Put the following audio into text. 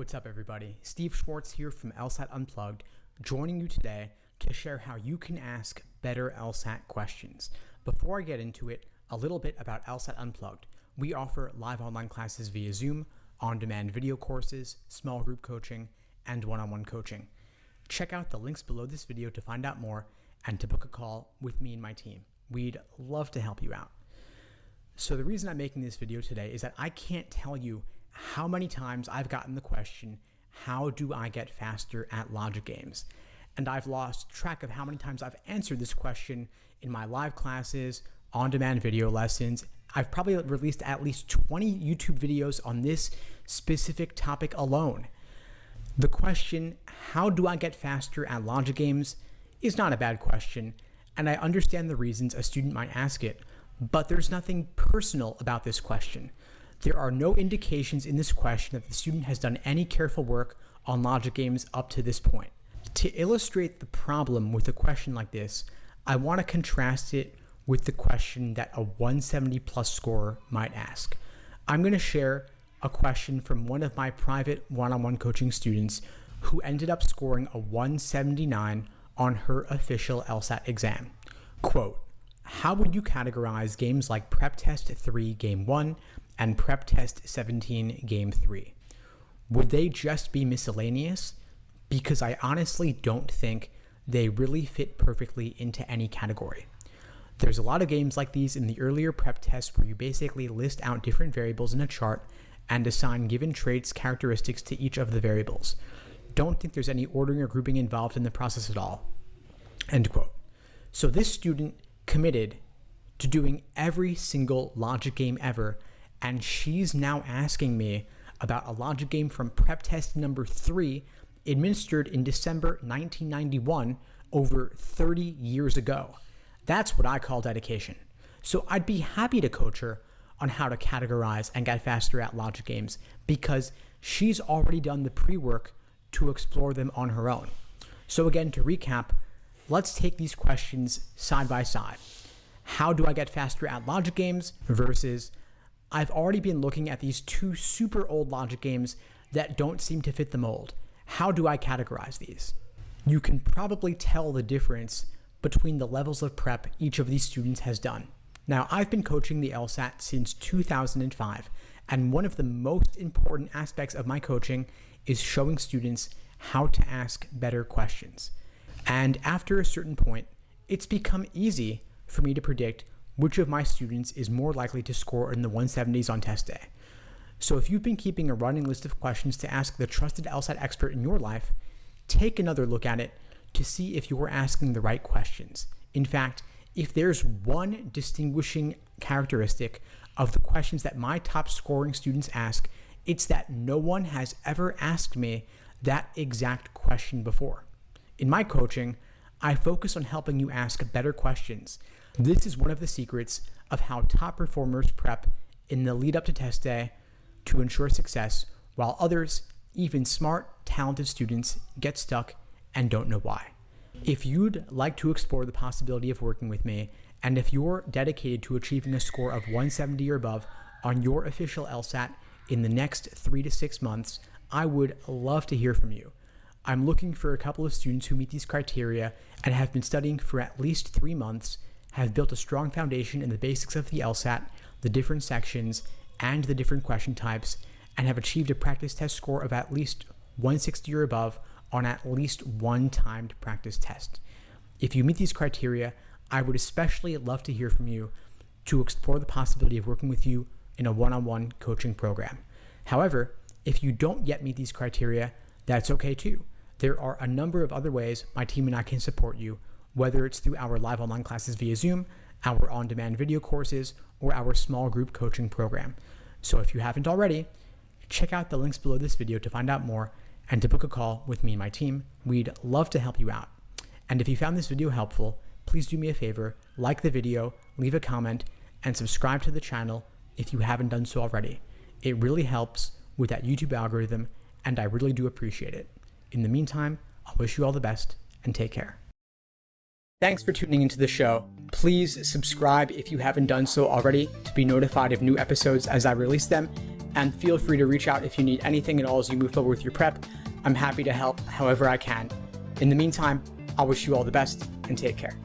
what's up everybody? Steve Schwartz here from LSAT Unplugged, joining you today to share how you can ask better LSAT questions. Before I get into it, a little bit about LSAT Unplugged. We offer live online classes via Zoom, on-demand video courses, small group coaching, and one-on-one coaching. Check out the links below this video to find out more and to book a call with me and my team. We'd love to help you out. So the reason I'm making this video today is that I can't tell you how many times I've gotten the question, how do I get faster at logic games? And I've lost track of how many times I've answered this question in my live classes, on-demand video lessons. I've probably released at least 20 YouTube videos on this specific topic alone. The question, how do I get faster at logic games, is not a bad question, and I understand the reasons a student might ask it, but there's nothing personal about this question. There are no indications in this question that the student has done any careful work on logic games up to this point. To illustrate the problem with a question like this, I want to contrast it with the question that a 170 plus scorer might ask. I'm going to share a question from one of my private one-on-one coaching students who ended up scoring a 179 on her official LSAT exam. Quote, how would you categorize games like Prep Test 3 Game 1 and Prep Test 17 Game 3? Would they just be miscellaneous? Because I honestly don't think they really fit perfectly into any category. There's a lot of games like these in the earlier prep tests where you basically list out different variables in a chart and assign given traits, characteristics to each of the variables. Don't think there's any ordering or grouping involved in the process at all. End quote. So this student committed to doing every single logic game ever, and she's now asking me about a logic game from prep test number 3 administered in December 1991, over 30 years ago. That's what I call dedication. So I'd be happy to coach her on how to categorize and get faster at logic games because she's already done the pre-work to explore them on her own. So again, to recap, let's take these questions side by side. How do I get faster at logic games versus I've already been looking at these two super old logic games that don't seem to fit the mold. How do I categorize these? You can probably tell the difference between the levels of prep each of these students has done. Now, I've been coaching the LSAT since 2005, and one of the most important aspects of my coaching is showing students how to ask better questions. And after a certain point, it's become easy for me to predict which of my students is more likely to score in the 170s on test day. So if you've been keeping a running list of questions to ask the trusted LSAT expert in your life, take another look at it to see if you're asking the right questions. In fact, if there's one distinguishing characteristic of the questions that my top scoring students ask, it's that no one has ever asked me that exact question before. In my coaching, I focus on helping you ask better questions. This is one of the secrets of how top performers prep in the lead up to test day to ensure success, while others, even smart, talented students, get stuck and don't know why. If you'd like to explore the possibility of working with me, and if you're dedicated to achieving a score of 170 or above on your official LSAT in the next 3 to 6 months, I would love to hear from you. I'm looking for a couple of students who meet these criteria and have been studying for at least 3 months, have built a strong foundation in the basics of the LSAT, the different sections, and the different question types, and have achieved a practice test score of at least 160 or above on at least one timed practice test. If you meet these criteria, I would especially love to hear from you to explore the possibility of working with you in a one-on-one coaching program. However, if you don't yet meet these criteria, that's okay too. There are a number of other ways my team and I can support you, whether it's through our live online classes via Zoom, our on-demand video courses, or our small group coaching program. So if you haven't already, check out the links below this video to find out more and to book a call with me and my team. We'd love to help you out. And if you found this video helpful, please do me a favor, like the video, leave a comment, and subscribe to the channel if you haven't done so already. It really helps with that YouTube algorithm, and I really do appreciate it. In the meantime, I wish you all the best and take care. Thanks for tuning into the show. Please subscribe if you haven't done so already to be notified of new episodes as I release them. and feel free to reach out if you need anything at all as you move forward with your prep. I'm happy to help however I can. In the meantime, I'll wish you all the best and take care.